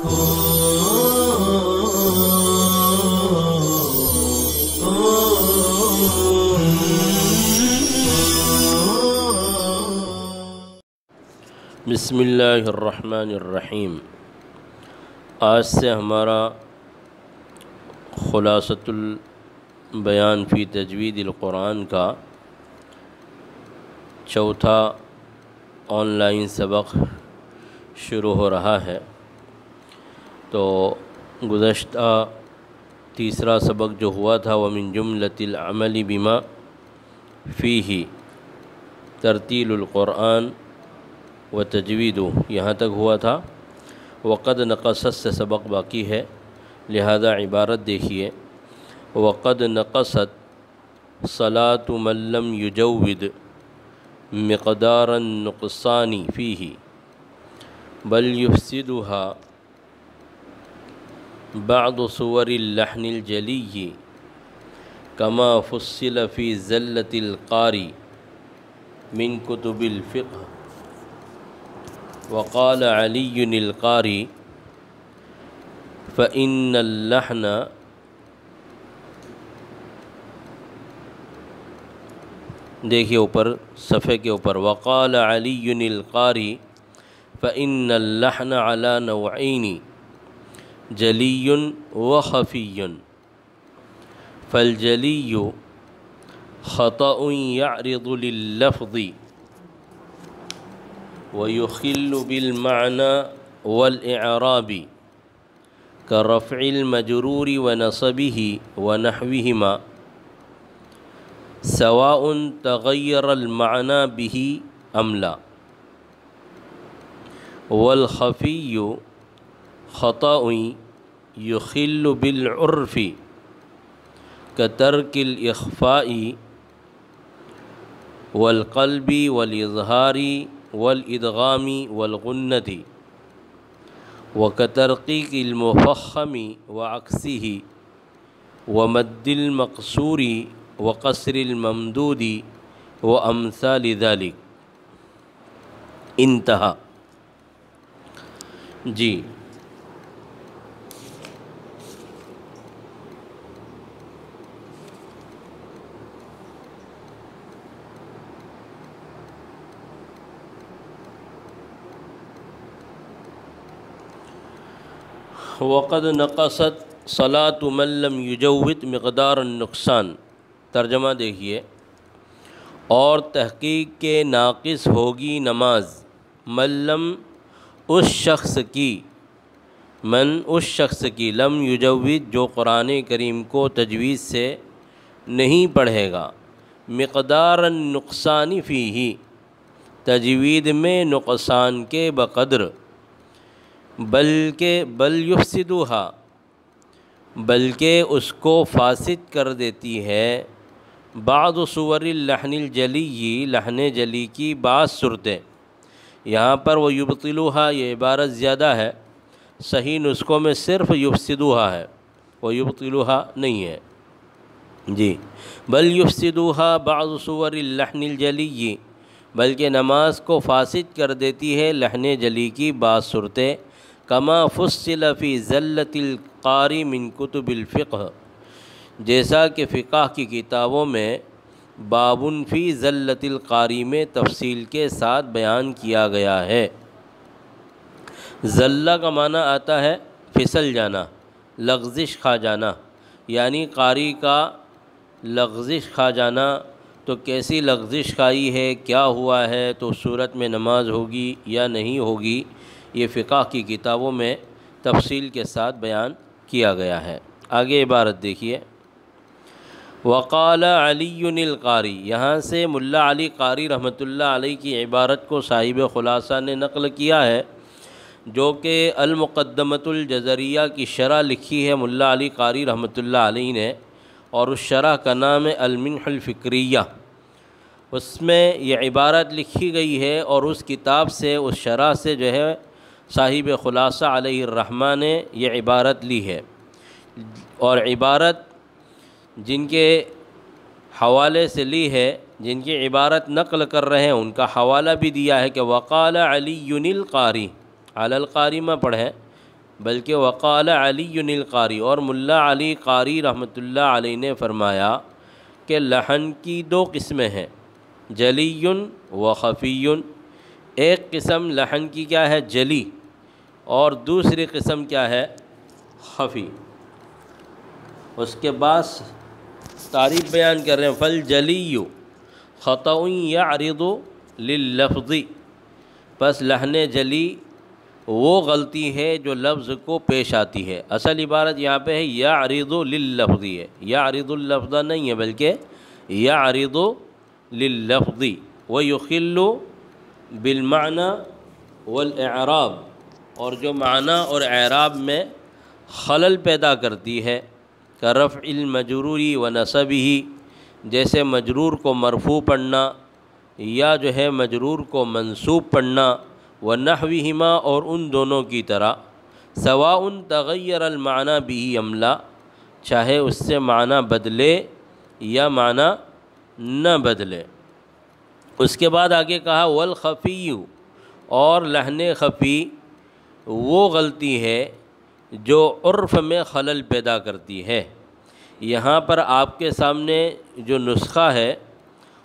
بسم اللہ الرحمن الرحیم۔ آج سے ہمارا خلاصۃ البیان فی تجوید القرآن کا چوتھا آن لائن سبق شروع ہو رہا ہے۔ تو گزشتہ تیسرا سبق جو ہوا تھا وَمِن جُمْلَةِ الْعَمَلِ بِمَا فِيهِ ترتیل القرآن و تجویدہ، یہاں تک ہوا تھا۔ وقد نقصت سے سبق باقی ہے، لہذا عبارت دیکھیے۔ وقد نقصت صلاة من لم یجود مقدار النقصان فیہ بل یفسدها بعض صور اللحن الجلی کما فصل فی زلة القاری من کتب الفقہ۔ وقال علی القاری فإن اللحن دیکھیے اوپر صفحے کے اوپر، وقال علی القاری فإن اللحن على نوعین جلی و خفی فالجلی خطأ یعرض لللفظ ويخل بالمعنى والإعراب كرفع المجرور ونصبه ونحوهما سواء تغير المعنى به أم لا، والخفي خطأ يخل بالعرف كترك الإخفاء والقلب والإظهار والادغام والغنة وكترقيق المفخم وعكسه ومد المقصور وقصر الممدود وامثال ذلك۔ انتہا۔ جی وقد نقصت صلاة من لم یجود مقدار النقصان، ترجمہ دیکھیے۔ اور تحقیق کے ناقص ہوگی نماز، من لم اس شخص کی لم یجود جو قرآن کریم کو تجوید سے نہیں پڑھے گا، مقدار النقصان فیہ تجوید میں نقصان کے بقدر، بل یفسدها بلکہ اس کو فاسد کر دیتی ہے، بعض صور اللحن الجلی لحن جلی کی بعض صورتیں۔ یہاں پر وہ یبطلوها یہ عبارت زیادہ ہے، صحیح نسخوں میں صرف یفسدوها ہے، وہ یبطلوها نہیں ہے۔ جی بل یفسدوها بعض صور اللحن الجلی بلکہ نماز کو فاسد کر دیتی ہے لحن جلی کی بعض صورتیں، کما فصل فی زلة القاری من کتب الفقہ جیسا کہ فقہ کی کتابوں میں بابٌ فی زلة القاری میں تفصیل کے ساتھ بیان کیا گیا ہے۔ زلہ کا معنی آتا ہے پھسل جانا، لغزش کھا جانا، یعنی قاری کا لغزش کھا جانا۔ تو کیسی لغزش کھائی ہے، کیا ہوا ہے، تو صورت میں نماز ہوگی یا نہیں ہوگی، یہ فقہ کی کتابوں میں تفصیل کے ساتھ بیان کیا گیا ہے۔ آگے عبارت دیکھیے۔ وقال علی القاری، یہاں سے ملا علی قاری رحمۃ اللہ علیہ کی عبارت کو صاحب خلاصہ نے نقل کیا ہے، جو کہ المقدمۃ الجزریہ کی شرح لکھی ہے ملا علی قاری رحمۃ اللہ علیہ نے، اور اس شرح کا نام ہے المنح الفکریہ۔ اس میں یہ عبارت لکھی گئی ہے، اور اس کتاب سے، اس شرح سے جو ہے صاحب خلاصہ علیہ الرحمہ نے یہ عبارت لی ہے۔ اور عبارت جن کے حوالے سے لی ہے، جن کی عبارت نقل کر رہے ہیں، ان کا حوالہ بھی دیا ہے کہ وقال علی القاری، علی القاری میں پڑھیں، بلکہ وقال علی القاری، اور ملا علی قاری رحمۃ اللہ علیہ نے فرمایا کہ لحن کی دو قسمیں ہیں، جلی و خفی۔ ایک قسم لحن کی کیا ہے؟ جلی، اور دوسری قسم کیا ہے؟ خفی۔ اس کے بعد تعریف بیان کر رہے ہیں، فالجلی خطأ یعرض لللفظ، پس لحن جلی وہ غلطی ہے جو لفظ کو پیش آتی ہے۔ اصل عبارت یہاں پہ ہے یعرض لللفظ، ہے یعرض اللفظ نہیں ہے بلکہ یعرض لللفظ، ویخل بالمعنی والاعراب، اور جو معنی اور اعراب میں خلل پیدا کرتی ہے، کرفع المجرور و نصبہ، جیسے مجرور کو مرفوع پڑھنا یا جو ہے مجرور کو منصوب پڑھنا، ونحوہما، اور ان دونوں کی طرح، سواء تغیر المعنی بہ ام لا، چاہے اس سے معنی بدلے یا معنی نہ بدلے۔ اس کے بعد آگے کہا والخفی، اور لحن خفی وہ غلطی ہے جو عرف میں خلل پیدا کرتی ہے۔ یہاں پر آپ کے سامنے جو نسخہ ہے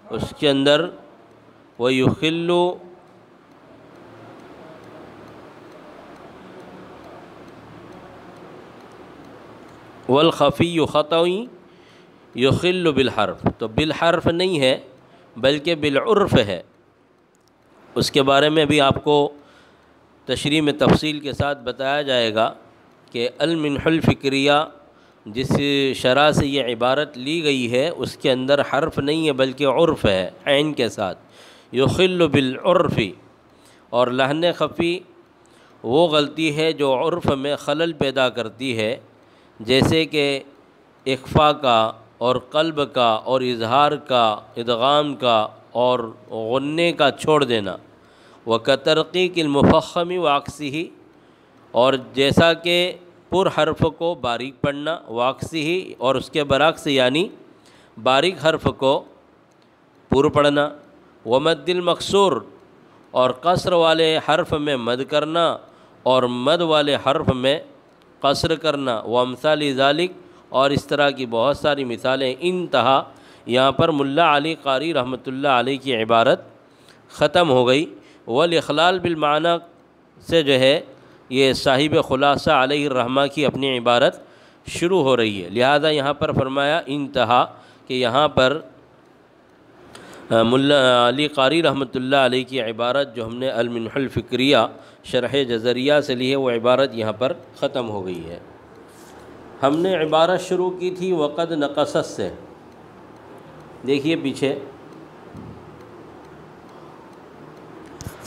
اس کے اندر وَيُخِلُّ والخفی خطأ یخل بالحرف، تو بالحرف نہیں ہے بلکہ بالعرف ہے۔ اس کے بارے میں بھی آپ کو تشریح میں تفصیل کے ساتھ بتایا جائے گا کہ المنح الفکریہ جس شرح سے یہ عبارت لی گئی ہے اس کے اندر حرف نہیں ہے بلکہ عرف ہے، عین کے ساتھ، یخل بالعرف۔ اور لحن خفی وہ غلطی ہے جو عرف میں خلل پیدا کرتی ہے، جیسے کہ اخفا کا اور قلب کا اور اظہار کا، ادغام کا اور غنّے کا چھوڑ دینا، وَكَتَرْقِيقِ الْمُفَخَّمِ وَعَكْسِهِ، اور جیسا کہ پر حرف کو باریک پڑھنا، وَعَكْسِهِ، اور اس کے برعکس یعنی باریک حرف کو پر پڑھنا، وَمَدِّ الْمَقْصُورِ، اور قصر والے حرف میں مد کرنا اور مد والے حرف میں قصر کرنا، وَأَمْثَالِ ذَلِكَ، اور اس طرح کی بہت ساری مثالیں۔ انتہا، یہاں پر ملا علی قاری رحمۃ اللہ علیہ کی عبارت ختم ہو گئی۔ والاخلال بالمعنی سے جو ہے یہ صاحب خلاصہ علیہ الرحمہ کی اپنی عبارت شروع ہو رہی ہے، لہذا یہاں پر فرمایا انتہا، کہ یہاں پر ملا علی قاری رحمۃ اللہ علیہ کی عبارت جو ہم نے المنح الفکریہ شرح جزریہ سے لی ہے وہ عبارت یہاں پر ختم ہو گئی ہے۔ ہم نے عبارت شروع کی تھی وقد نقصت سے، دیکھیے پیچھے،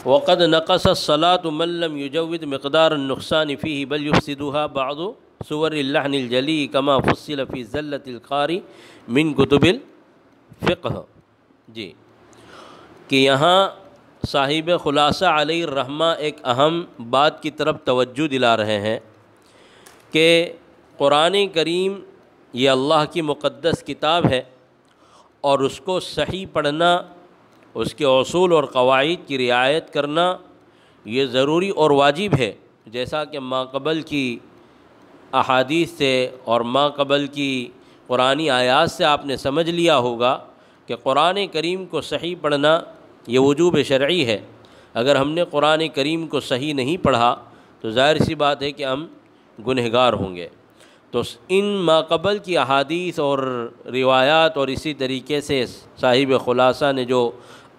وقد نقص الصلاة من لم يجود مقدار النقصان فيه بل يفسدها بعض صور اللحن الجلی كما فصل في زلة القاری من کتب الفقہ۔ جی، کہ یہاں صاحب خلاصہ علیہ الرحمہ ایک اہم بات کی طرف توجہ دلا رہے ہیں کہ قرآن کریم یہ اللہ کی مقدس کتاب ہے، اور اس کو صحیح پڑھنا، اس کے اصول اور قواعد کی رعایت کرنا یہ ضروری اور واجب ہے، جیسا کہ ما قبل کی احادیث سے اور ما قبل کی قرآنی آیات سے آپ نے سمجھ لیا ہوگا کہ قرآن کریم کو صحیح پڑھنا یہ وجوب شرعی ہے۔ اگر ہم نے قرآن کریم کو صحیح نہیں پڑھا تو ظاہر سی بات ہے کہ ہم گنہگار ہوں گے۔ تو ان ما قبل کی احادیث اور روایات اور اسی طریقے سے صاحب خلاصہ نے جو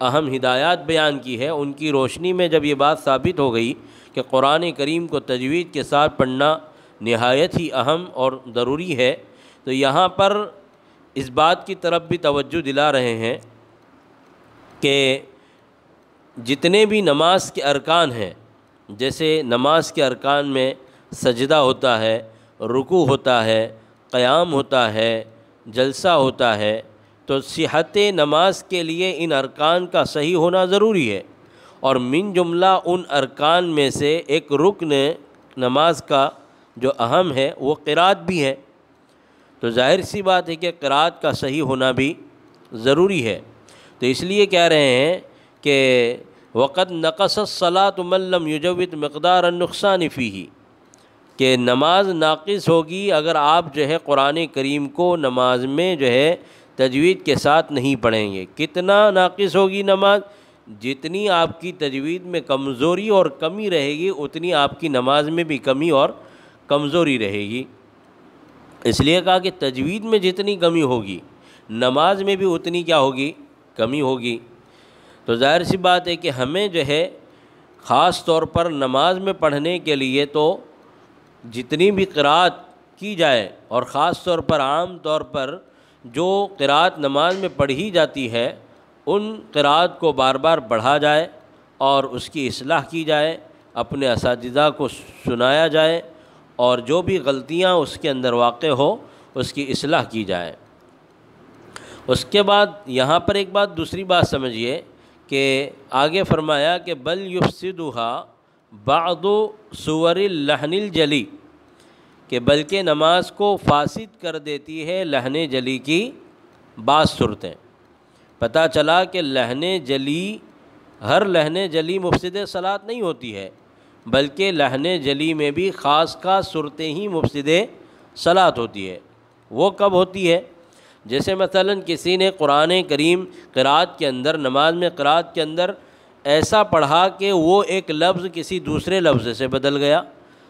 اہم ہدایات بیان کی ہے ان کی روشنی میں جب یہ بات ثابت ہو گئی کہ قرآن کریم کو تجوید کے ساتھ پڑھنا نہایت ہی اہم اور ضروری ہے، تو یہاں پر اس بات کی طرف بھی توجہ دلا رہے ہیں کہ جتنے بھی نماز کے ارکان ہیں، جیسے نماز کے ارکان میں سجدہ ہوتا ہے، رکوع ہوتا ہے، قیام ہوتا ہے، جلسہ ہوتا ہے، تو صحت نماز کے لیے ان ارکان کا صحیح ہونا ضروری ہے، اور من جملہ ان ارکان میں سے ایک رکن نماز کا جو اہم ہے وہ قرات بھی ہے، تو ظاہر سی بات ہے کہ قرات کا صحیح ہونا بھی ضروری ہے۔ تو اس لیے کہہ رہے ہیں کہ وقد نقص الصلاة من لم یجود مقدار النقصان فیہ، کہ نماز ناقص ہوگی اگر آپ جو ہے قرآن کریم کو نماز میں جو ہے تجوید کے ساتھ نہیں پڑھیں گے۔ کتنا ناقص ہوگی نماز؟ جتنی آپ کی تجوید میں کمزوری اور کمی رہے گی اتنی آپ کی نماز میں بھی کمی اور کمزوری رہے گی۔ اس لیے کہا کہ تجوید میں جتنی کمی ہوگی نماز میں بھی اتنی کیا ہوگی؟ کمی ہوگی۔ تو ظاہر سی بات ہے کہ ہمیں جو ہے خاص طور پر نماز میں پڑھنے کے لیے تو جتنی بھی قرأت کی جائے، اور خاص طور پر عام طور پر جو قرأت نماز میں پڑھی جاتی ہے ان قرأت کو بار بار پڑھا جائے اور اس کی اصلاح کی جائے، اپنے اساتذہ کو سنایا جائے، اور جو بھی غلطیاں اس کے اندر واقع ہو اس کی اصلاح کی جائے۔ اس کے بعد یہاں پر ایک بات دوسری بات سمجھیے کہ آگے فرمایا کہ بل یفسدها بعض صور اللحن الجلی، کہ بلکہ نماز کو فاسد کر دیتی ہے لحن جلی کی بعض صورتیں۔ پتہ چلا کہ لحن جلی، ہر لحن جلی مفسد صلاۃ نہیں ہوتی ہے، بلکہ لحن جلی میں بھی خاص خاص صورتیں ہی مفسد صلاۃ ہوتی ہے۔ وہ کب ہوتی ہے؟ جیسے مثلا کسی نے قرآن کریم قرأت کے اندر، نماز میں قرأت کے اندر ایسا پڑھا کہ وہ ایک لفظ کسی دوسرے لفظ سے بدل گیا۔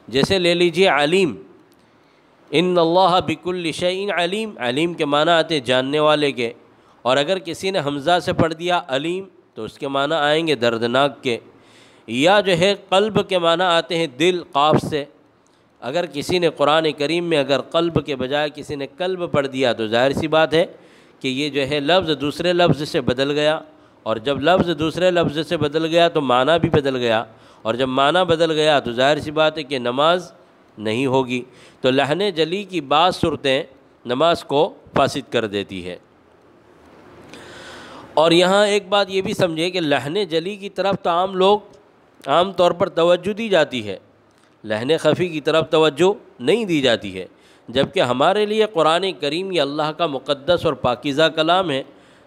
جیسے لے لیجیے علیم، ان اللہ بکل شیء علیم، علیم کے معنی آتے ہیں جاننے والے کے، اور اگر کسی نے حمزہ سے پڑھ دیا علیم تو اس کے معنی آئیں گے دردناک کے۔ یا جو ہے قلب کے معنی آتے ہیں دل، قاف سے۔ اگر کسی نے قرآن کریم میں اگر قلب کے بجائے کسی نے قلب پڑھ دیا تو ظاہر سی بات ہے کہ یہ جو ہے لفظ دوسرے لفظ سے بدل گیا، اور جب لفظ دوسرے لفظ سے بدل گیا تو معنی بھی بدل گیا، اور جب معنی بدل گیا تو ظاہر سی بات ہے کہ نماز نہیں ہوگی۔ تو لحن جلی کی بعض صورتیں نماز کو فاسد کر دیتی ہے۔ اور یہاں ایک بات یہ بھی سمجھے کہ لحن جلی کی طرف تو عام طور پر توجہ دی جاتی ہے، لحن خفی کی طرف توجہ نہیں دی جاتی ہے، جبکہ ہمارے لیے قرآن کریم یہ اللہ کا مقدس اور پاکیزہ کلام ہے۔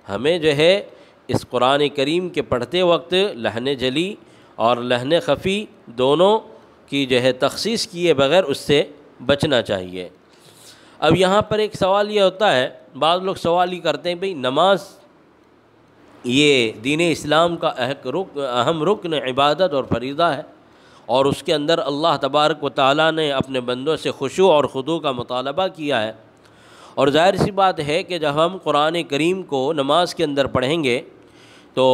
ہمیں جو ہے اس قرآن کریم کے پڑھتے وقت لحن جلی اور لحن خفی دونوں کی جو ہے تخصیص کیے بغیر اس سے بچنا چاہیے۔ اب یہاں پر ایک سوال یہ ہوتا ہے، بعض لوگ سوال ہی کرتے ہیں بھئی نماز یہ دین اسلام کا اہم رکن عبادت اور فریضہ ہے، اور اس کے اندر اللہ تبارک و تعالیٰ نے اپنے بندوں سے خشوع اور خضوع کا مطالبہ کیا ہے، اور ظاہر سی بات ہے کہ جب ہم قرآن کریم کو نماز کے اندر پڑھیں گے تو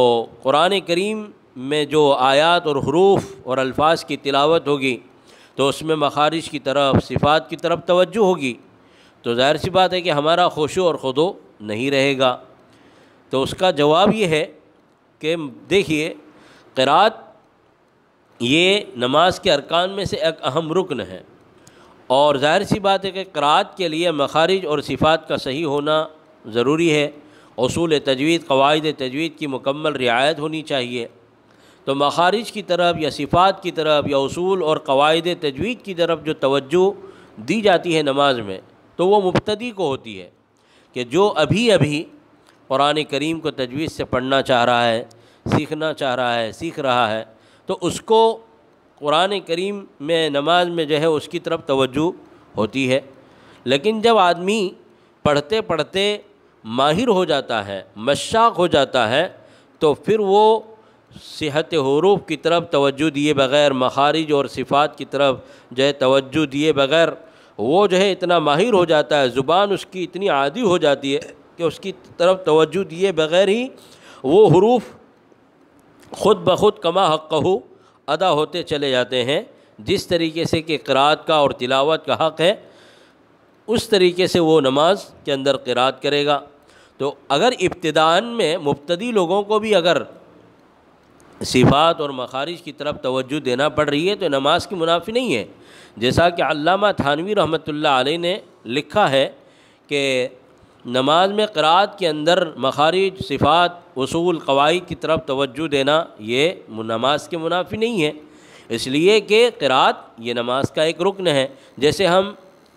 قرآن کریم میں جو آیات اور حروف اور الفاظ کی تلاوت ہوگی تو اس میں مخارج کی طرف، صفات کی طرف توجہ ہوگی، تو ظاہر سی بات ہے کہ ہمارا خشوع اور خضوع نہیں رہے گا۔ تو اس کا جواب یہ ہے کہ دیکھیے قرأت یہ نماز کے ارکان میں سے ایک اہم رکن ہے، اور ظاہر سی بات ہے کہ قرأت کے لیے مخارج اور صفات کا صحیح ہونا ضروری ہے، اصول تجوید، قواعد تجوید کی مکمل رعایت ہونی چاہیے۔ تو مخارج کی طرف یا صفات کی طرف یا اصول اور قواعد تجوید کی طرف جو توجہ دی جاتی ہے نماز میں تو وہ مبتدی کو ہوتی ہے، کہ جو ابھی قرآن کریم کو تجوید سے پڑھنا چاہ رہا ہے، سیکھنا چاہ رہا ہے، سیکھ رہا ہے، تو اس کو قرآن کریم میں نماز میں جو ہے اس کی طرف توجہ ہوتی ہے۔ لیکن جب آدمی پڑھتے پڑھتے ماہر ہو جاتا ہے، مشاق ہو جاتا ہے، تو پھر وہ صحت حروف کی طرف توجہ دیے بغیر، مخارج اور صفات کی طرف جو ہے توجہ دیے بغیر وہ جو ہے اتنا ماہر ہو جاتا ہے، زبان اس کی اتنی عادی ہو جاتی ہے کہ اس کی طرف توجہ دیے بغیر ہی وہ حروف خود بخود کما حقہ ادا ہوتے چلے جاتے ہیں۔ جس طریقے سے کہ قرأت کا اور تلاوت کا حق ہے اس طریقے سے وہ نماز کے اندر قرأت کرے گا۔ تو اگر ابتداءً میں مبتدی لوگوں کو بھی اگر صفات اور مخارج کی طرف توجہ دینا پڑ رہی ہے تو نماز کی منافی نہیں ہے، جیسا کہ علامہ تھانوی رحمۃ اللہ علیہ نے لکھا ہے کہ نماز میں قرأت کے اندر مخارج، صفات، اصول، قواعد کی طرف توجہ دینا یہ نماز کے منافی نہیں ہے، اس لیے کہ قرأت یہ نماز کا ایک رکن ہے۔ جیسے ہم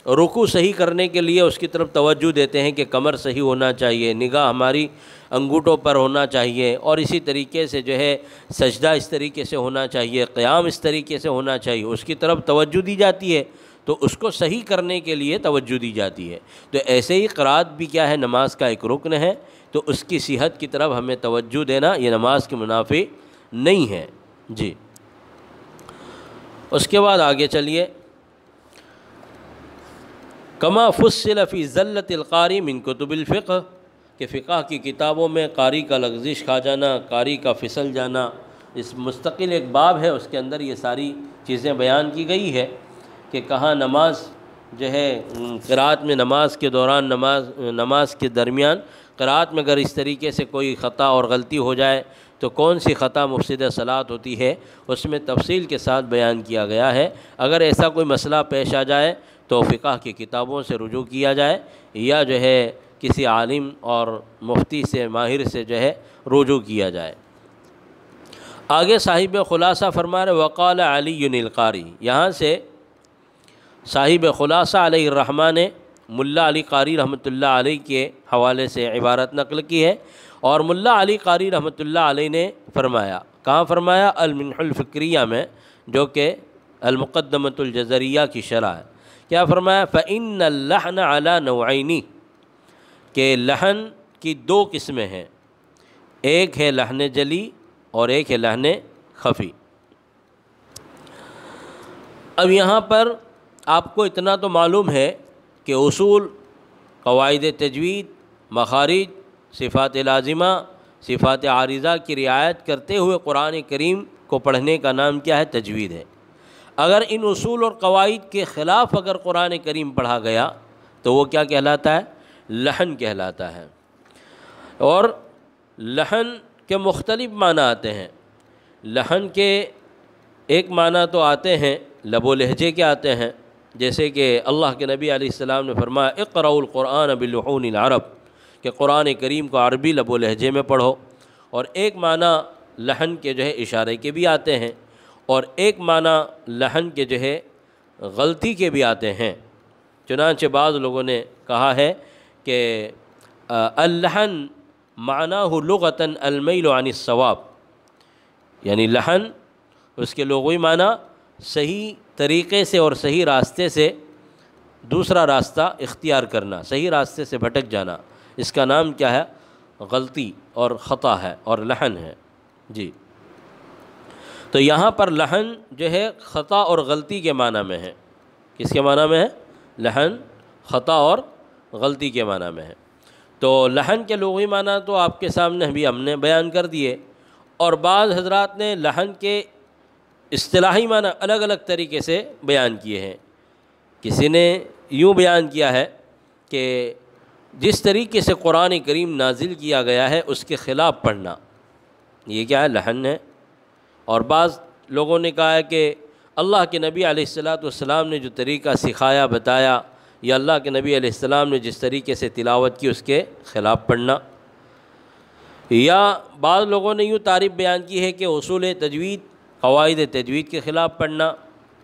رکوع صحیح کرنے کے لیے اس کی طرف توجہ دیتے ہیں کہ کمر صحیح ہونا چاہیے، نگاہ ہماری انگوٹھوں پر ہونا چاہیے، اور اسی طریقے سے جو ہے سجدہ اس طریقے سے ہونا چاہیے، قیام اس طریقے سے ہونا چاہیے، اس کی طرف توجہ دی جاتی ہے۔ تو اس کو صحیح کرنے کے لیے توجہ دی جاتی ہے۔ تو ایسے ہی قرأت بھی کیا ہے، نماز کا ایک رکن ہے، تو اس کی صحت کی طرف ہمیں توجہ دینا یہ نماز کے منافی نہیں ہے۔ جی، اس کے بعد آگے چلیے، کما فصل فی زلۃ القاری من کتب الفقہ، کہ فقہ کی کتابوں میں قاری کا لغزش کھا جانا، قاری کا پھسل جانا، اس مستقل ایک باب ہے، اس کے اندر یہ ساری چیزیں بیان کی گئی ہے کہ کہاں نماز جو ہے قرأت میں، نماز کے دوران، نماز کے درمیان قرأت میں اگر اس طریقے سے کوئی خطا اور غلطی ہو جائے تو کون سی خطا مفسد صلاۃ ہوتی ہے، اس میں تفصیل کے ساتھ بیان کیا گیا ہے۔ اگر ایسا کوئی مسئلہ پیش آ جائے تو فقہ کی کتابوں سے رجوع کیا جائے، یا جو ہے کسی عالم اور مفتی سے، ماہر سے جو ہے رجوع کیا جائے۔ آگے صاحب خلاصہ فرما رہے وقال علی القاری، یہاں سے صاحب خلاصہ علیہ الرحمٰ نے ملا علی قاری رحمۃ اللہ علیہ کے حوالے سے عبارت نقل کی ہے، اور ملا علی قاری رحمۃ اللہ علیہ نے فرمایا، کہاں فرمایا؟ المنح الفکریہ میں، جو کہ المقدمۃ الجزریہ کی شرح ہے۔ کیا فرمایا؟ فإن اللحن علی نوعین، کہ لحن کی دو قسمیں ہیں، ایک ہے لحن جلی اور ایک ہے لحن خفی۔ اب یہاں پر آپ کو اتنا تو معلوم ہے کہ اصول، قواعد تجوید، مخارج، صفات لازمہ، صفات عارضہ کی رعایت کرتے ہوئے قرآن کریم کو پڑھنے کا نام کیا ہے؟ تجوید ہے۔ اگر ان اصول اور قواعد کے خلاف اگر قرآن کریم پڑھا گیا تو وہ کیا کہلاتا ہے؟ لحن کہلاتا ہے۔ اور لحن کے مختلف معنی آتے ہیں۔ لحن کے ایک معنی تو آتے ہیں لب و لہجے کے آتے ہیں، جیسے کہ اللہ کے نبی علیہ السلام نے فرمایا اقرؤوا القرآن بلحون العرب، کہ قرآن کریم کو عربی لب و لہجے میں پڑھو۔ اور ایک معنی لحن کے جو ہے اشارے کے بھی آتے ہیں، اور ایک معنی لحن کے جو ہے غلطی کے بھی آتے ہیں۔ چنانچہ بعض لوگوں نے کہا ہے کہ اللحن معناہ لغتاً المیل عن الصواب، یعنی لحن اس کے لغوی معنی صحیح طریقے سے اور صحیح راستے سے دوسرا راستہ اختیار کرنا، صحیح راستے سے بھٹک جانا، اس کا نام کیا ہے؟ غلطی اور خطا ہے اور لحن ہے۔ جی، تو یہاں پر لحن جو ہے خطا اور غلطی کے معنی میں ہے۔ کس کے معنی میں ہے؟ لحن خطا اور غلطی کے معنی میں ہے۔ تو لحن کے لغوی معنی تو آپ کے سامنے بھی ہم نے بیان کر دیے، اور بعض حضرات نے لحن کے اصطلاحی معنی الگ الگ طریقے سے بیان کیے ہیں۔ کسی نے یوں بیان کیا ہے کہ جس طریقے سے قرآن کریم نازل کیا گیا ہے اس کے خلاف پڑھنا، یہ کیا ہے؟ لحن ہے۔ اور بعض لوگوں نے کہا ہے کہ اللہ کے نبی علیہ السلام نے جو طریقہ سکھایا، بتایا، یا اللہ کے نبی علیہ السلام نے جس طریقے سے تلاوت کی اس کے خلاف پڑھنا۔ یا بعض لوگوں نے یوں تعریف بیان کی ہے کہ اصول تجوید، قواعد تجوید کے خلاف پڑھنا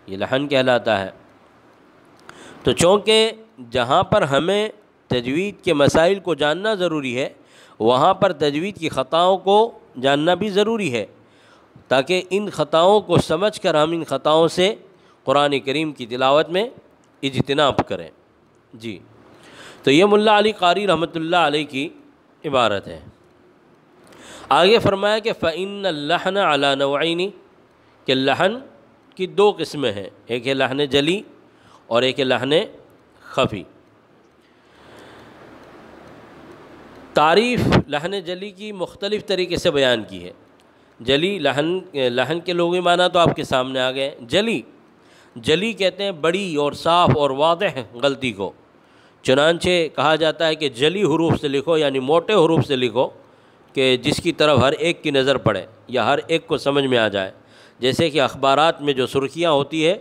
یہ لحن کہلاتا ہے۔ تو چونکہ جہاں پر ہمیں تجوید کے مسائل کو جاننا ضروری ہے، وہاں پر تجوید کی خطاؤں کو جاننا بھی ضروری ہے، تاکہ ان خطاؤں کو سمجھ کر ہم ان خطاؤں سے قرآن کریم کی تلاوت میں اجتناب کریں۔ جی، تو یہ ملا علی قاری رحمۃ اللہ علیہ کی عبارت ہے۔ آگے فرمایا کہ فإن اللحن علی نوعین، کہ لحن کی دو قسمیں ہیں، ایک ہے لحن جلی اور ایک ہے لحن خفی۔ تعریف لحن جلی کی مختلف طریقے سے بیان کی ہے۔ جلی لحن کے لغوی معنی تو آپ کے سامنے آ گئے۔ جلی کہتے ہیں بڑی اور صاف اور واضح غلطی کو، چنانچہ کہا جاتا ہے کہ جلی حروف سے لکھو، یعنی موٹے حروف سے لکھو کہ جس کی طرف ہر ایک کی نظر پڑے یا ہر ایک کو سمجھ میں آ جائے۔ جیسے کہ اخبارات میں جو سرخیاں ہوتی ہے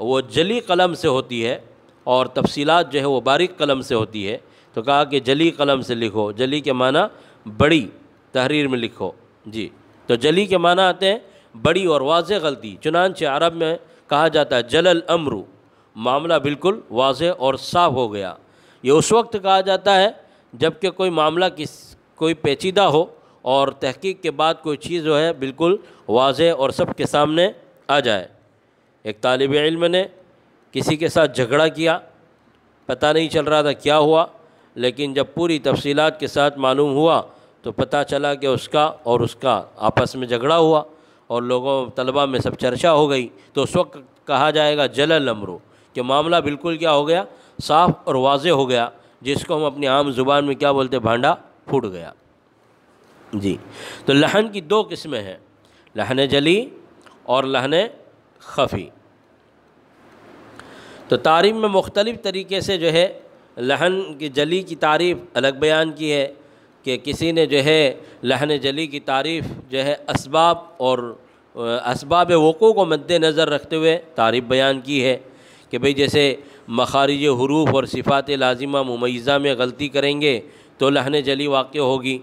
وہ جلی قلم سے ہوتی ہے، اور تفصیلات جو ہے وہ باریک قلم سے ہوتی ہے، تو کہا کہ جلی قلم سے لکھو۔ جلی کے معنی بڑی تحریر میں لکھو۔ جی، تو جلی کے معنی آتے ہیں بڑی اور واضح غلطی۔ چنانچہ عرب میں کہا جاتا ہے جل الامر، معاملہ بالکل واضح اور صاف ہو گیا۔ یہ اس وقت کہا جاتا ہے جب کہ کوئی معاملہ کوئی پیچیدہ ہو اور تحقیق کے بعد کوئی چیز جو ہے بالکل واضح اور سب کے سامنے آ جائے۔ ایک طالب علم نے کسی کے ساتھ جھگڑا کیا، پتہ نہیں چل رہا تھا کیا ہوا، لیکن جب پوری تفصیلات کے ساتھ معلوم ہوا تو پتہ چلا کہ اس کا اور اس کا آپس میں جھگڑا ہوا اور لوگوں طلبہ میں سب چرچا ہو گئی، تو اس وقت کہا جائے گا جل الامر، کہ معاملہ بالکل کیا ہو گیا، صاف اور واضح ہو گیا، جس کو ہم اپنی عام زبان میں کیا بولتے، بھانڈا پھوٹ گیا۔ جی، تو لحن کی دو قسمیں ہیں، لحن جلی اور لحن خفی۔ تو تعریف میں مختلف طریقے سے جو ہے لحن کی جلی کی تعریف الگ بیان کی ہے، کہ کسی نے جو ہے لحن جلی کی تعریف جو ہے اسباب اور اسباب وقوع کو مد نظر رکھتے ہوئے تعریف بیان کی ہے، کہ بھئی جیسے مخارج حروف اور صفات لازمہ ممیزہ میں غلطی کریں گے تو لحن جلی واقع ہوگی،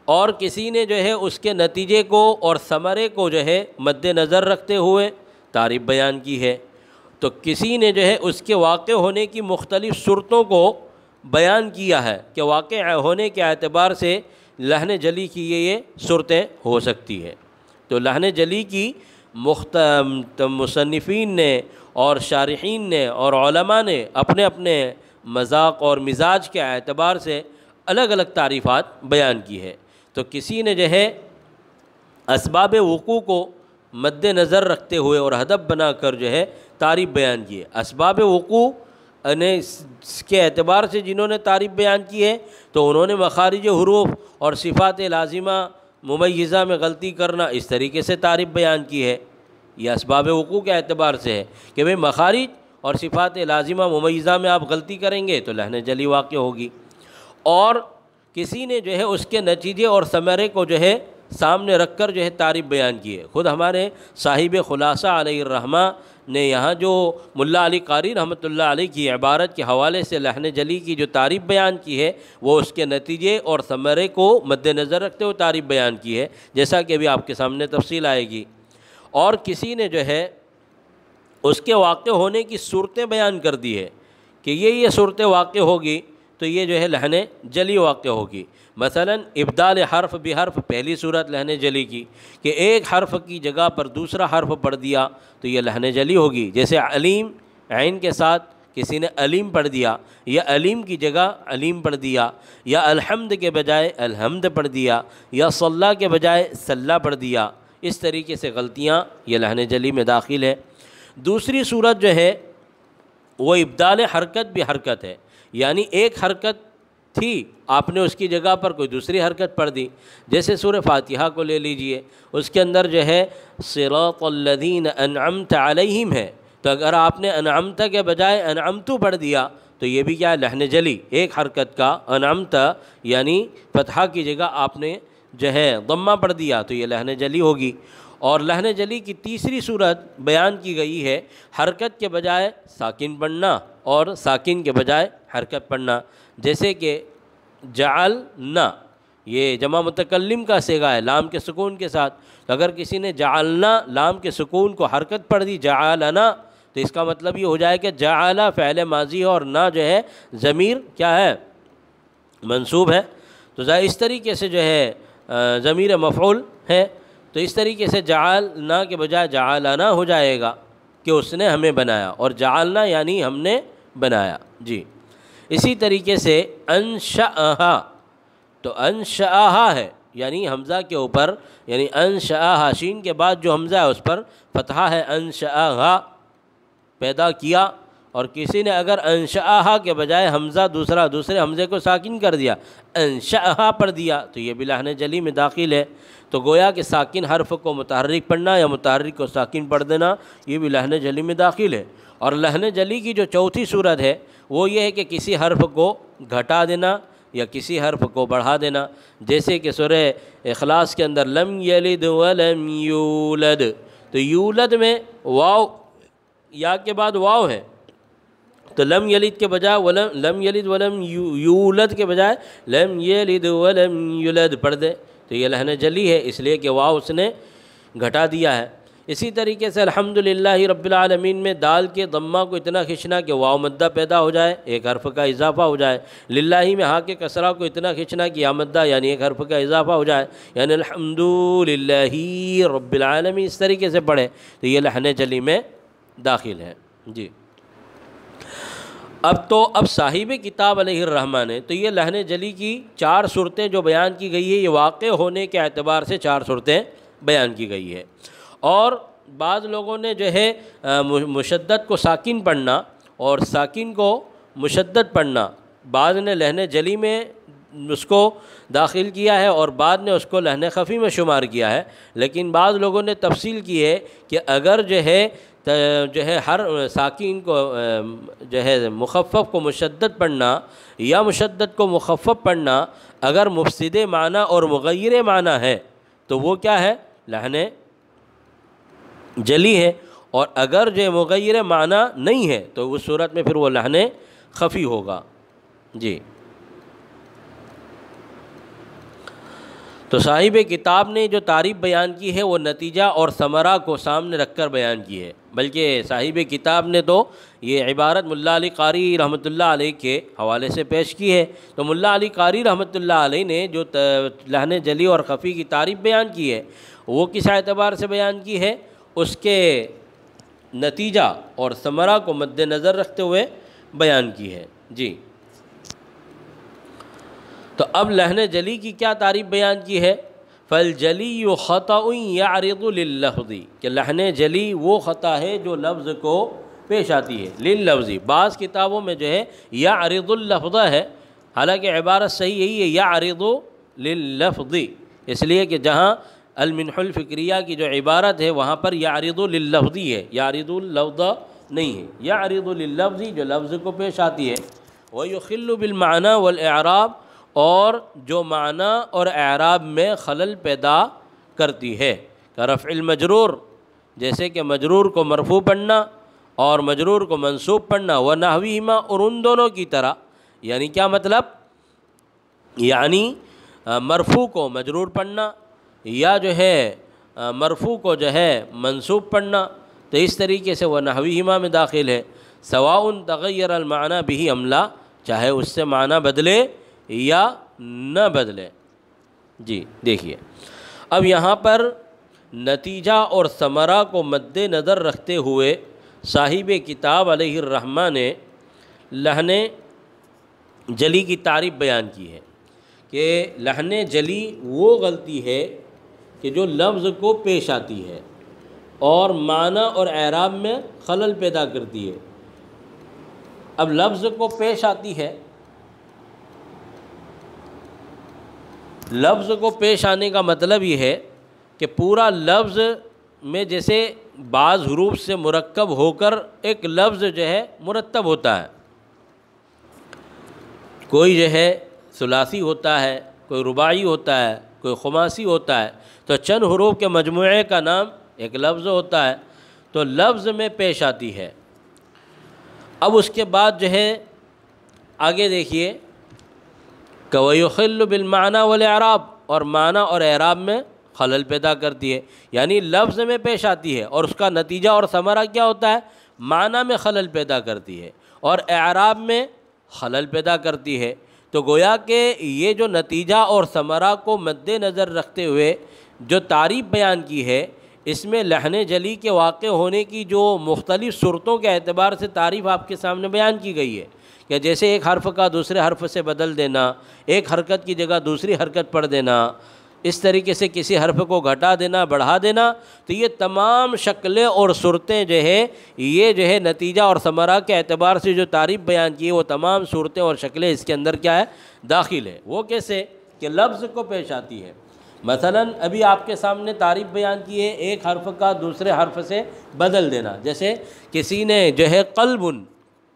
اور کسی نے جو ہے اس کے نتیجے کو اور ثمرے کو جو ہے مد نظر رکھتے ہوئے تعریف بیان کی ہے، تو کسی نے جو ہے اس کے واقع ہونے کی مختلف صورتوں کو بیان کیا ہے کہ واقع ہونے کے اعتبار سے لحن جلی کی یہ صورتیں ہو سکتی ہے۔ تو لحن جلی کی مصنفین نے اور شارحین نے اور علماء نے اپنے اپنے مذاق اور مزاج کے اعتبار سے الگ الگ تعریفات بیان کی ہے۔ تو کسی نے جو ہے اسباب وقوع کو مد نظر رکھتے ہوئے اور ہدف بنا کر جو ہے تعریف بیان کی ہے۔ اسباب وقوع نے اس کے اعتبار سے جنہوں نے تعریف بیان کی ہے تو انہوں نے مخارج حروف اور صفات لازمہ ممیزہ میں غلطی کرنا اس طریقے سے تعریف بیان کی ہے۔ یہ اسباب وقوع کے اعتبار سے ہے کہ بھئی مخارج اور صفات لازمہ ممیزہ میں آپ غلطی کریں گے تو لحن جلی واقع ہوگی، اور کسی نے جو ہے اس کے نتیجے اور ثمرے کو جو ہے سامنے رکھ کر جو ہے تعریف بیان کی ہے۔ خود ہمارے صاحب خلاصہ علیہ الرحمہ نے یہاں جو ملا علی قاری رحمۃ اللہ علیہ کی عبارت کے حوالے سے لحن جلی کی جو تعریف بیان کی ہے وہ اس کے نتیجے اور ثمرے کو مد نظر رکھتے ہوئے تعریف بیان کی ہے، جیسا کہ ابھی آپ کے سامنے تفصیل آئے گی۔ اور کسی نے جو ہے اس کے واقع ہونے کی صورتیں بیان کر دی ہے کہ یہ صورتیں واقع ہوگی تو یہ جو ہے لحن جلی واقع ہوگی۔ مثلا ابدال حرف بحرف پہلی صورت لحن جلی کی، کہ ایک حرف کی جگہ پر دوسرا حرف پڑھ دیا تو یہ لحن جلی ہوگی، جیسے علیم عین کے ساتھ کسی نے علیم پڑھ دیا، یا علیم کی جگہ علیم پڑھ دیا، یا الحمد کے بجائے الحمد پڑھ دیا، یا صلی کے بجائے صلی پڑھ دیا، اس طریقے سے غلطیاں یہ لحن جلی میں داخل ہے۔ دوسری صورت جو ہے وہ ابدال حرکت بھی حرکت ہے، یعنی ایک حرکت تھی آپ نے اس کی جگہ پر کوئی دوسری حرکت پڑھ دی، جیسے سورہ فاتحہ کو لے لیجئے، اس کے اندر جو ہے صراط الذین انعمت علیہم ہے، تو اگر آپ نے انعمت کے بجائے انعمت پڑھ دیا تو یہ بھی کیا ہے لحن جلی، ایک حرکت کا انعمت یعنی فتحہ کی جگہ آپ نے جو ہے ضمہ پڑھ دیا تو یہ لحن جلی ہوگی۔ اور لحن جلی کی تیسری صورت بیان کی گئی ہے حرکت کے بجائے ساکن پڑھنا اور ساکن کے بجائے حرکت پڑھنا، جیسے کہ جعلنا، یہ جمع متکلم کا صیغہ ہے لام کے سکون کے ساتھ، تو اگر کسی نے جعلنا لام کے سکون کو حرکت پڑھ دی جعلنا تو اس کا مطلب یہ ہو جائے کہ جعل فعل ماضی ہے اور نا جو ہے ضمیر کیا ہے منصوب ہے، تو اس طریقے سے جو ہے ضمیر مفعول ہے، تو اس طریقے سے جعلنا کے بجائے جعلنا ہو جائے گا کہ اس نے ہمیں بنایا، اور جعلنا یعنی ہم نے بنایا۔ جی، اسی طریقے سے انشأہا، تو انشأہا ہے یعنی حمزہ کے اوپر، یعنی انشأہا شین کے بعد جو حمزہ ہے اس پر فتحہ ہے، انشأہا پیدا کیا، اور کسی نے اگر انشأہا کے بجائے حمزہ دوسرے حمزے کو ساکن کر دیا انشأہا پڑھ دیا تو یہ بھی لحن جلی میں داخل ہے۔ تو گویا کہ ساکن حرف کو متحرک پڑھنا یا متحرک کو ساکن پڑھ دینا یہ بھی لحن جلی میں داخل ہے۔ اور لحن جلی کی جو چوتھی صورت ہے وہ یہ ہے کہ کسی حرف کو گھٹا دینا یا کسی حرف کو بڑھا دینا، جیسے کہ سورہ اخلاص کے اندر لم یلد ولم یولد، تو یولد میں واو یا کے بعد واو ہے، تو لم یلد کے بجائے لم یلد ولم یولد کے بجائے لم یلد ولم یولد پڑھ دے تو یہ لحن جلی ہے، اس لیے کہ واو اس نے گھٹا دیا ہے۔ اسی طریقے سے الحمدللہ رب العالمین میں دال کے ضمہ کو اتنا کھینچنا کہ واو مدہ پیدا ہو جائے، ایک حرف کا اضافہ ہو جائے، للہ میں ہاں کے کسرہ کو اتنا کھینچنا کہ یا مدہ یعنی ایک حرف کا اضافہ ہو جائے، یعنی الحمدللہ رب العالمین اس طریقے سے پڑھے تو یہ لحن جلی میں داخل ہے۔ جی، اب صاحب کتاب علیہ الرحمہ نے تو یہ لحن جلی کی 4 صورتیں جو بیان کی گئی ہے، یہ واقع ہونے کے اعتبار سے 4 صورتیں بیان کی گئی ہے۔ اور بعض لوگوں نے جو ہے مشدد کو ساکن پڑھنا اور ساکن کو مشدد پڑھنا، بعض نے لحن جلی میں اس کو داخل کیا ہے اور بعد نے اس کو لحن خفی میں شمار کیا ہے، لیکن بعض لوگوں نے تفصیل کی ہے کہ اگر جو ہے ہر ساکن کو جو ہے مخفف کو مشدد پڑھنا یا مشدد کو مخفف پڑھنا اگر مفسد معنی اور مغیر معنی ہے تو وہ کیا ہے؟ لحن جلی ہے، اور اگر جو مغیر معنی نہیں ہے تو اس صورت میں پھر وہ لحن خفی ہوگا۔ جی، تو صاحب کتاب نے جو تعریف بیان کی ہے وہ نتیجہ اور ثمرہ کو سامنے رکھ کر بیان کی ہے، بلکہ صاحب کتاب نے تو یہ عبارت ملا علی قاری رحمۃ اللہ علیہ کے حوالے سے پیش کی ہے۔ تو ملا علی قاری رحمۃ اللہ علیہ نے جو لحن جلی اور خفی کی تعریف بیان کی ہے وہ کس اعتبار سے بیان کی ہے؟ اس کے نتیجہ اور ثمرہ کو مد نظر رکھتے ہوئے بیان کی ہے۔ جی، تو اب لحن جلی کی کیا تعریف بیان کی ہے؟ فالجلی خطأ یعرض لللفظ، کہ لحن جلی وہ خطا ہے جو لفظ کو پیش آتی ہے، لللفظ۔ بعض کتابوں میں جو ہے یعرض اللفظ ہے، حالانکہ عبارت صحیح یہی ہے یعرض لللفظ، اس لیے کہ جہاں المنح الفکریہ کی جو عبارت ہے وہاں پر یعرض لللفظ ہے، یعرض اللفظ نہیں ہے، یعرض لللفظ جو لفظ کو پیش آتی ہے۔ ویخل بالمعنی والاعراب، اور جو معنی اور اعراب میں خلل پیدا کرتی ہے، کہ رفع المجرور، جیسے کہ مجرور کو مرفوع پڑھنا اور مجرور کو منصوب پڑھنا، ونحوہما، اور ان دونوں کی طرح۔ یعنی کیا مطلب؟ یعنی مرفوع کو مجرور پڑھنا یا جو ہے مرفوع کو جو ہے منصوب پڑھنا، تو اس طریقے سے ونحوہما میں داخل ہے۔ سواء تغیر المعنی بہ ام لا، چاہے اس سے معنی بدلے یا نہ بدلے۔ جی دیکھیے، اب یہاں پر نتیجہ اور ثمرہ کو مد نظر رکھتے ہوئے صاحب کتاب علیہ الرحمہ نے لحن جلی کی تعریف بیان کی ہے کہ لحن جلی وہ غلطی ہے کہ جو لفظ کو پیش آتی ہے اور معنی اور اعراب میں خلل پیدا کرتی ہے۔ اب لفظ کو پیش آتی ہے، لفظ کو پیش آنے کا مطلب یہ ہے کہ پورا لفظ میں جیسے بعض حروف سے مرکب ہو کر ایک لفظ جو ہے مرتب ہوتا ہے، کوئی جو ہے ثلاثی ہوتا ہے، کوئی رباعی ہوتا ہے، کوئی خماسی ہوتا ہے، تو چند حروف کے مجموعے کا نام ایک لفظ ہوتا ہے، تو لفظ میں پیش آتی ہے۔ اب اس کے بعد جو ہے آگے دیکھیے کہ وَيُخِلُّ بِالْمَعْنَى وَالْإِعْرَابِ، اور معنی اور اعراب میں خلل پیدا کرتی ہے، یعنی لفظ میں پیش آتی ہے اور اس کا نتیجہ اور ثمرہ کیا ہوتا ہے؟ معنی میں خلل پیدا کرتی ہے اور اعراب میں خلل پیدا کرتی ہے۔ تو گویا کہ یہ جو نتیجہ اور ثمرہ کو مد نظر رکھتے ہوئے جو تعریف بیان کی ہے، اس میں لحن جلی کے واقع ہونے کی جو مختلف صورتوں کے اعتبار سے تعریف آپ کے سامنے بیان کی گئی ہے، کہ جیسے ایک حرف کا دوسرے حرف سے بدل دینا، ایک حرکت کی جگہ دوسری حرکت پڑھ دینا، اس طریقے سے کسی حرف کو گھٹا دینا، بڑھا دینا، تو یہ تمام شکلیں اور صورتیں جو ہے یہ جو ہے نتیجہ اور ثمرہ کے اعتبار سے جو تعریف بیان کی ہے وہ تمام صورتیں اور شکلیں اس کے اندر کیا ہے؟ داخل ہے۔ وہ کیسے؟ کہ لفظ کو پیش آتی ہے۔ مثلا ابھی آپ کے سامنے تعریف بیان کی ہے ایک حرف کا دوسرے حرف سے بدل دینا، جیسے کسی نے جو ہے قلب،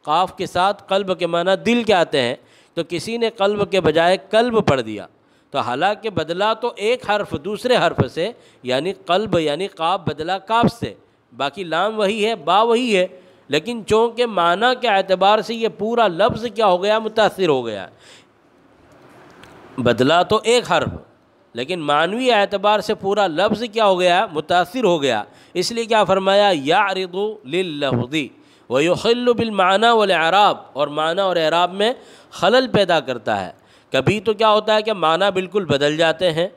قاف کے ساتھ قلب کے معنی دل کے آتے ہیں، تو کسی نے قلب کے بجائے قلب پڑھ دیا، تو حالانکہ بدلا تو ایک حرف دوسرے حرف سے، یعنی قلب یعنی قاف بدلا کاف سے، باقی لام وہی ہے، با وہی ہے، لیکن چونکہ معنی کے اعتبار سے یہ پورا لفظ کیا ہو گیا؟ متاثر ہو گیا۔ بدلا تو ایک حرف، لیکن معنوی اعتبار سے پورا لفظ کیا ہو گیا؟ متاثر ہو گیا۔ اس لیے کیا فرمایا؟ یعرض لللفظ ویخل بالمعنی والاعراب، اور معنی اور اعراب میں خلل پیدا کرتا ہے۔ کبھی تو کیا ہوتا ہے کہ معنی بالکل بدل جاتے ہیں،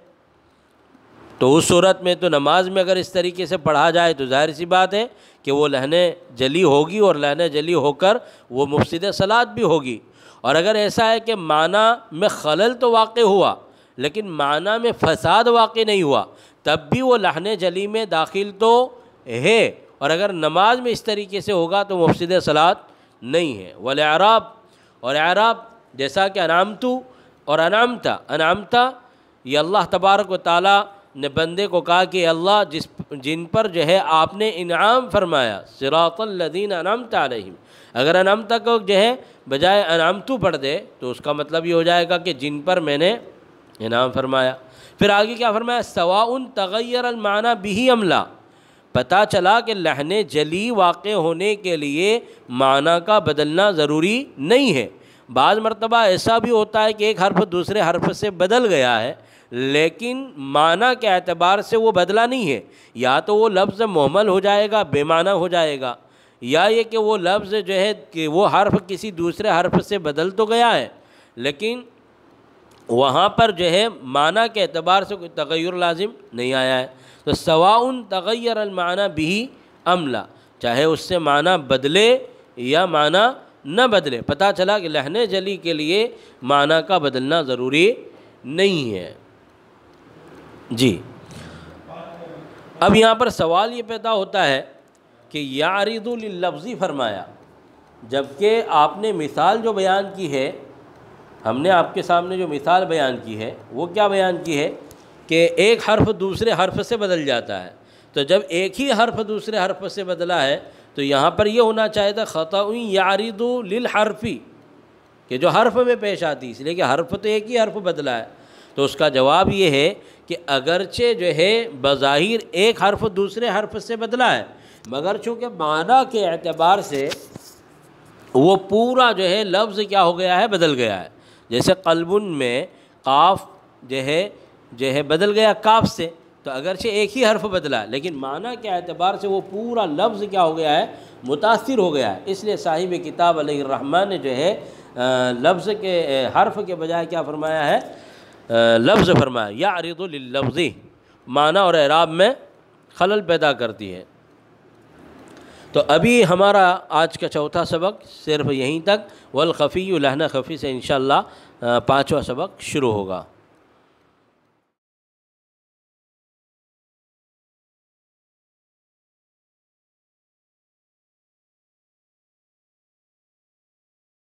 تو اس صورت میں تو نماز میں اگر اس طریقے سے پڑھا جائے تو ظاہر سی بات ہے کہ وہ لحن جلی ہوگی، اور لحن جلی ہو کر وہ مفسد صلاۃ بھی ہوگی۔ اور اگر ایسا ہے کہ معنی میں خلل تو واقع ہوا لیکن معنی میں فساد واقع نہیں ہوا، تب بھی وہ لحن جلی میں داخل تو ہے، اور اگر نماز میں اس طریقے سے ہوگا تو مفسد صلاۃ نہیں ہے۔ والاعراب، اور اعراب جیسا کہ انعمتو اور انعمتا، یہ اللہ تبارک و تعالیٰ نے بندے کو کہا کہ اللہ جن پر جو ہے آپ نے انعام فرمایا، صراط الذین انعمت علیہم، اگر انعمت کو جو ہے بجائے انعمتو پڑھ دے تو اس کا مطلب یہ ہو جائے گا کہ جن پر میں نے انعام فرمایا۔ پھر آگے کیا فرمایا؟ سواء تغیر المعنی بہ ام لا، پتہ چلا کہ لحن جلی واقع ہونے کے لیے معنی کا بدلنا ضروری نہیں ہے۔ بعض مرتبہ ایسا بھی ہوتا ہے کہ ایک حرف دوسرے حرف سے بدل گیا ہے لیکن معنی کے اعتبار سے وہ بدلا نہیں ہے، یا تو وہ لفظ مہمل ہو جائے گا، بے معنی ہو جائے گا، یا یہ کہ وہ لفظ جو ہے کہ وہ حرف کسی دوسرے حرف سے بدل تو گیا ہے لیکن وہاں پر جو ہے معنی کے اعتبار سے کوئی تغیر لازم نہیں آیا ہے۔ تو سواء تغیر المعنی بہ ام لا، چاہے اس سے معنی بدلے یا معنی نہ بدلے، پتہ چلا کہ لحن جلی کے لیے معنی کا بدلنا ضروری نہیں ہے۔ جی، اب یہاں پر سوال یہ پیدا ہوتا ہے کہ یعرض لللفظ فرمایا، جبکہ آپ نے مثال جو بیان کی ہے، ہم نے آپ کے سامنے جو مثال بیان کی ہے وہ کیا بیان کی ہے کہ ایک حرف دوسرے حرف سے بدل جاتا ہے، تو جب ایک ہی حرف دوسرے حرف سے بدلا ہے تو یہاں پر یہ ہونا چاہیے تھا خطأ یعرض للحرف، کہ جو حرف میں پیش آتی، اس لیے کہ حرف تو ایک ہی حرف بدلا ہے۔ تو اس کا جواب یہ ہے کہ اگرچہ جو ہے بظاہر ایک حرف دوسرے حرف سے بدلا ہے مگر چونکہ معنی کے اعتبار سے وہ پورا جو ہے لفظ کیا ہو گیا ہے، بدل گیا ہے۔ جیسے قلبن میں قاف جو ہے بدل گیا کاف سے، تو اگرچہ ایک ہی حرف بدلا لیکن معنی کے اعتبار سے وہ پورا لفظ کیا ہو گیا ہے، متاثر ہو گیا ہے۔ اس لیے صاحب کتاب علیہ الرحمن نے جو ہے لفظ کے حرف کے بجائے کیا فرمایا ہے، لفظ فرمایا، یعرض لللفظ، معنی اور اعراب میں خلل پیدا کرتی ہے۔ تو ابھی ہمارا آج کا چوتھا سبق صرف یہیں تک، والخفی لحن خفی سے انشاءاللہ پانچواں سبق شروع ہوگا۔